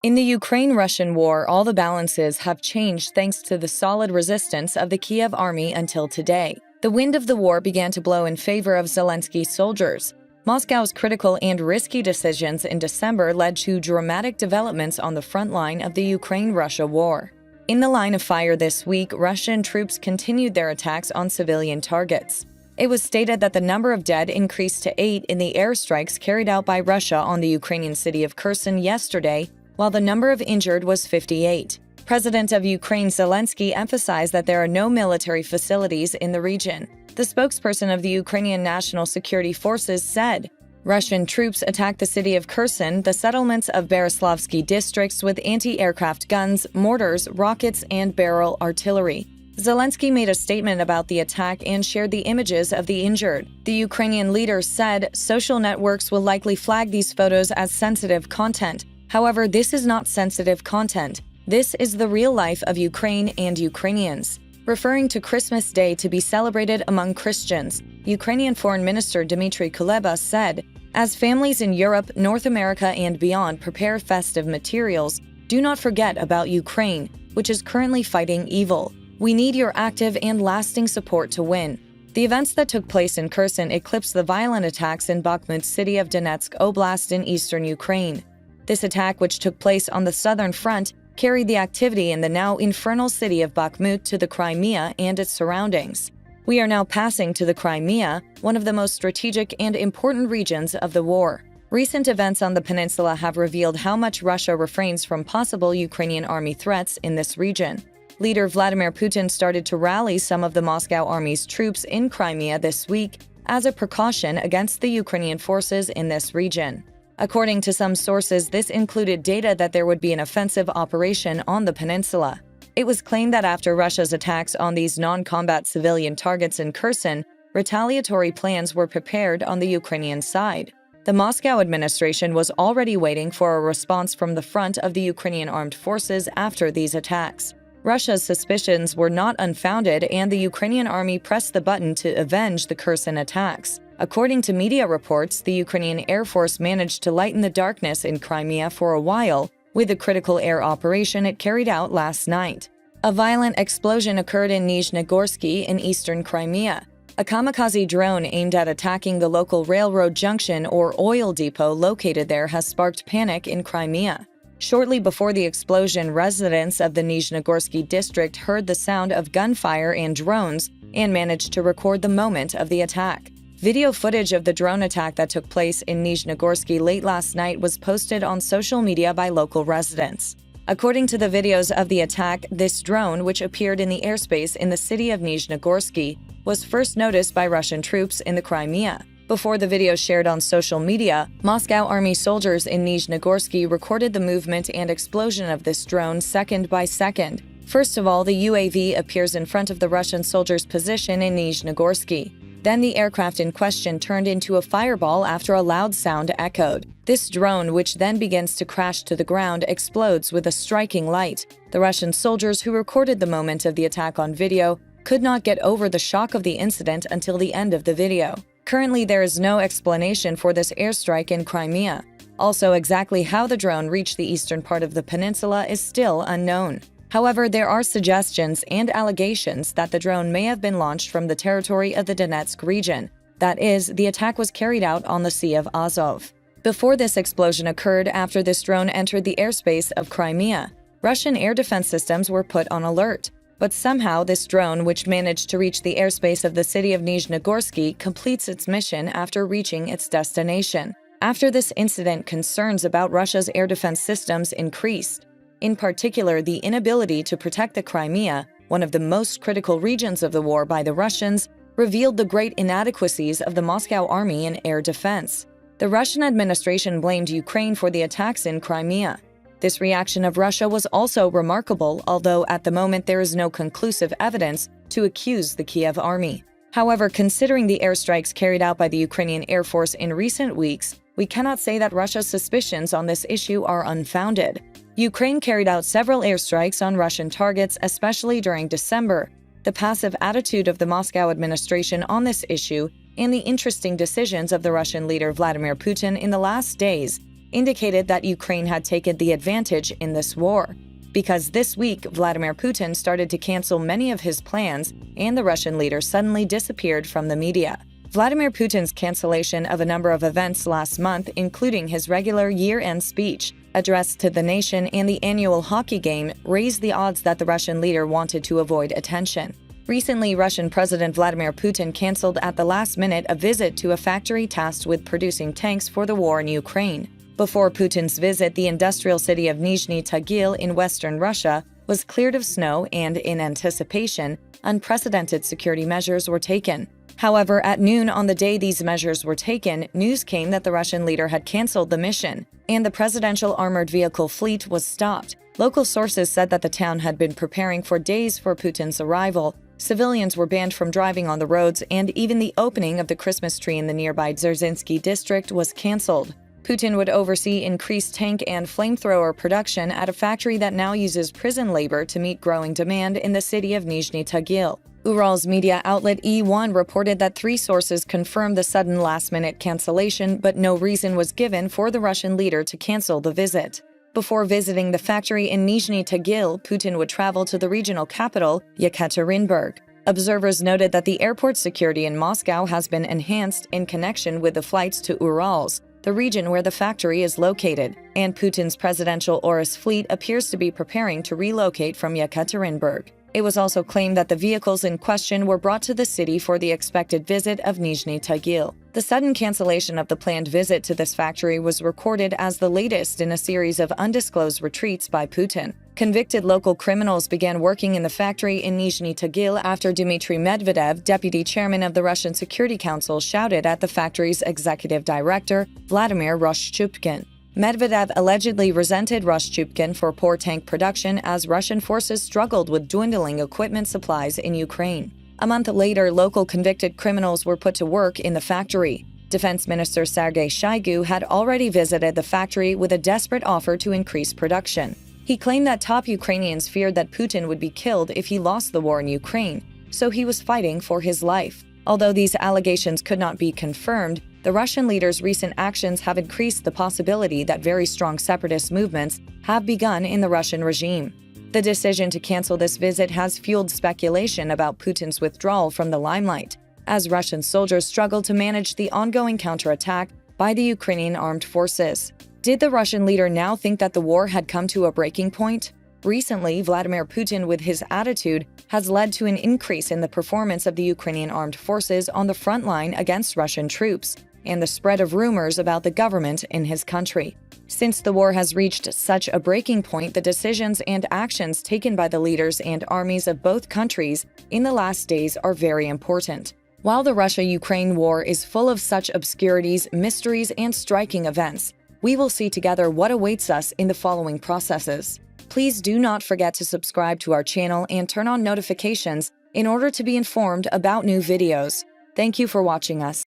In the Ukraine-Russian war, all the balances have changed thanks to the solid resistance of the Kiev army until today. The wind of the war began to blow in favor of Zelensky's soldiers. Moscow's critical and risky decisions in December led to dramatic developments on the front line of the Ukraine-Russia war. In the line of fire this week, Russian troops continued their attacks on civilian targets. It was stated that the number of dead increased to 8 in the airstrikes carried out by Russia on the Ukrainian city of Kherson yesterday, while the number of injured was 58. President of Ukraine Zelensky emphasized that there are no military facilities in the region. The spokesperson of the Ukrainian National Security Forces said, Russian troops attacked the city of Kherson, the settlements of Beroslavsky districts with anti-aircraft guns, mortars, rockets, and barrel artillery. Zelensky made a statement about the attack and shared the images of the injured. The Ukrainian leader said social networks will likely flag these photos as sensitive content. However, this is not sensitive content. This is the real life of Ukraine and Ukrainians. Referring to Christmas Day to be celebrated among Christians, Ukrainian Foreign Minister Dmitry Kuleba said, as families in Europe, North America, and beyond prepare festive materials, do not forget about Ukraine, which is currently fighting evil. We need your active and lasting support to win. The events that took place in Kherson eclipsed the violent attacks in Bakhmut city of Donetsk Oblast in eastern Ukraine. This attack, which took place on the southern front, carried the activity in the now infernal city of Bakhmut to the Crimea and its surroundings. We are now passing to the Crimea, one of the most strategic and important regions of the war. Recent events on the peninsula have revealed how much Russia refrains from possible Ukrainian army threats in this region. Leader Vladimir Putin started to rally some of the Moscow army's troops in Crimea this week as a precaution against the Ukrainian forces in this region. According to some sources, this included data that there would be an offensive operation on the peninsula. It was claimed that after Russia's attacks on these non-combat civilian targets in Kherson, retaliatory plans were prepared on the Ukrainian side. The Moscow administration was already waiting for a response from the front of the Ukrainian armed forces after these attacks. Russia's suspicions were not unfounded, and the Ukrainian army pressed the button to avenge the Kherson attacks. According to media reports, the Ukrainian Air Force managed to lighten the darkness in Crimea for a while with the critical air operation it carried out last night. A violent explosion occurred in Nizhnogorsky in eastern Crimea. A kamikaze drone aimed at attacking the local railroad junction or oil depot located there has sparked panic in Crimea. Shortly before the explosion, residents of the Nizhnogorsky district heard the sound of gunfire and drones and managed to record the moment of the attack. Video footage of the drone attack that took place in Nizhnogorsky late last night was posted on social media by local residents. According to the videos of the attack, this drone, which appeared in the airspace in the city of Nizhnogorsky, was first noticed by Russian troops in the Crimea. Before the video shared on social media, Moscow army soldiers in Nizhnogorsky recorded the movement and explosion of this drone second by second. First of all, the UAV appears in front of the Russian soldiers' position in Nizhnogorsky. Then the aircraft in question turned into a fireball after a loud sound echoed. This drone, which then begins to crash to the ground, explodes with a striking light. The Russian soldiers who recorded the moment of the attack on video could not get over the shock of the incident until the end of the video. Currently, there is no explanation for this airstrike in Crimea. Also, exactly how the drone reached the eastern part of the peninsula is still unknown. However, there are suggestions and allegations that the drone may have been launched from the territory of the Donetsk region. That is, the attack was carried out on the Sea of Azov. Before this explosion occurred, after this drone entered the airspace of Crimea, Russian air defense systems were put on alert. But somehow, this drone, which managed to reach the airspace of the city of Nizhnogorsky, completes its mission after reaching its destination. After this incident, concerns about Russia's air defense systems increased. In particular, the inability to protect the Crimea, one of the most critical regions of the war by the Russians, revealed the great inadequacies of the Moscow army in air defense. The Russian administration blamed Ukraine for the attacks in Crimea. This reaction of Russia was also remarkable, although at the moment there is no conclusive evidence to accuse the Kiev army. However, considering the airstrikes carried out by the Ukrainian Air Force in recent weeks, we cannot say that Russia's suspicions on this issue are unfounded. Ukraine carried out several airstrikes on Russian targets, especially during December. The passive attitude of the Moscow administration on this issue and the interesting decisions of the Russian leader Vladimir Putin in the last days indicated that Ukraine had taken the advantage in this war. Because this week, Vladimir Putin started to cancel many of his plans, and the Russian leader suddenly disappeared from the media. Vladimir Putin's cancellation of a number of events last month, including his regular year-end speech, addressed to the nation, and the annual hockey game, raised the odds that the Russian leader wanted to avoid attention. Recently, Russian President Vladimir Putin canceled at the last minute a visit to a factory tasked with producing tanks for the war in Ukraine. Before Putin's visit, the industrial city of Nizhny Tagil in western Russia was cleared of snow, and in anticipation, unprecedented security measures were taken. However, at noon on the day these measures were taken, news came that the Russian leader had canceled the mission, and the presidential armored vehicle fleet was stopped. Local sources said that the town had been preparing for days for Putin's arrival. Civilians were banned from driving on the roads, and even the opening of the Christmas tree in the nearby Dzerzhinsky district was canceled. Putin would oversee increased tank and flamethrower production at a factory that now uses prison labor to meet growing demand in the city of Nizhny Tagil. Ural's media outlet E1 reported that 3 sources confirmed the sudden last-minute cancellation, but no reason was given for the Russian leader to cancel the visit. Before visiting the factory in Nizhny Tagil, Putin would travel to the regional capital, Yekaterinburg. Observers noted that the airport security in Moscow has been enhanced in connection with the flights to Urals, the region where the factory is located, and Putin's presidential Urus fleet appears to be preparing to relocate from Yekaterinburg. It was also claimed that the vehicles in question were brought to the city for the expected visit of Nizhny Tagil. The sudden cancellation of the planned visit to this factory was recorded as the latest in a series of undisclosed retreats by Putin. Convicted local criminals began working in the factory in Nizhny Tagil after Dmitry Medvedev, deputy chairman of the Russian Security Council, shouted at the factory's executive director, Vladimir Roshchupkin. Medvedev allegedly resented Roshchupkin for poor tank production as Russian forces struggled with dwindling equipment supplies in Ukraine. A month later, local convicted criminals were put to work in the factory. Defense Minister Sergei Shoigu had already visited the factory with a desperate offer to increase production. He claimed that top Ukrainians feared that Putin would be killed if he lost the war in Ukraine, so he was fighting for his life. Although these allegations could not be confirmed, the Russian leader's recent actions have increased the possibility that very strong separatist movements have begun in the Russian regime. The decision to cancel this visit has fueled speculation about Putin's withdrawal from the limelight, as Russian soldiers struggle to manage the ongoing counterattack by the Ukrainian armed forces. Did the Russian leader now think that the war had come to a breaking point? Recently, Vladimir Putin, with his attitude, has led to an increase in the performance of the Ukrainian armed forces on the front line against Russian troops, and the spread of rumors about the government in his country. Since the war has reached such a breaking point, the decisions and actions taken by the leaders and armies of both countries in the last days are very important. While the Russia-Ukraine war is full of such obscurities, mysteries, and striking events, we will see together what awaits us in the following processes. Please do not forget to subscribe to our channel and turn on notifications in order to be informed about new videos. Thank you for watching us.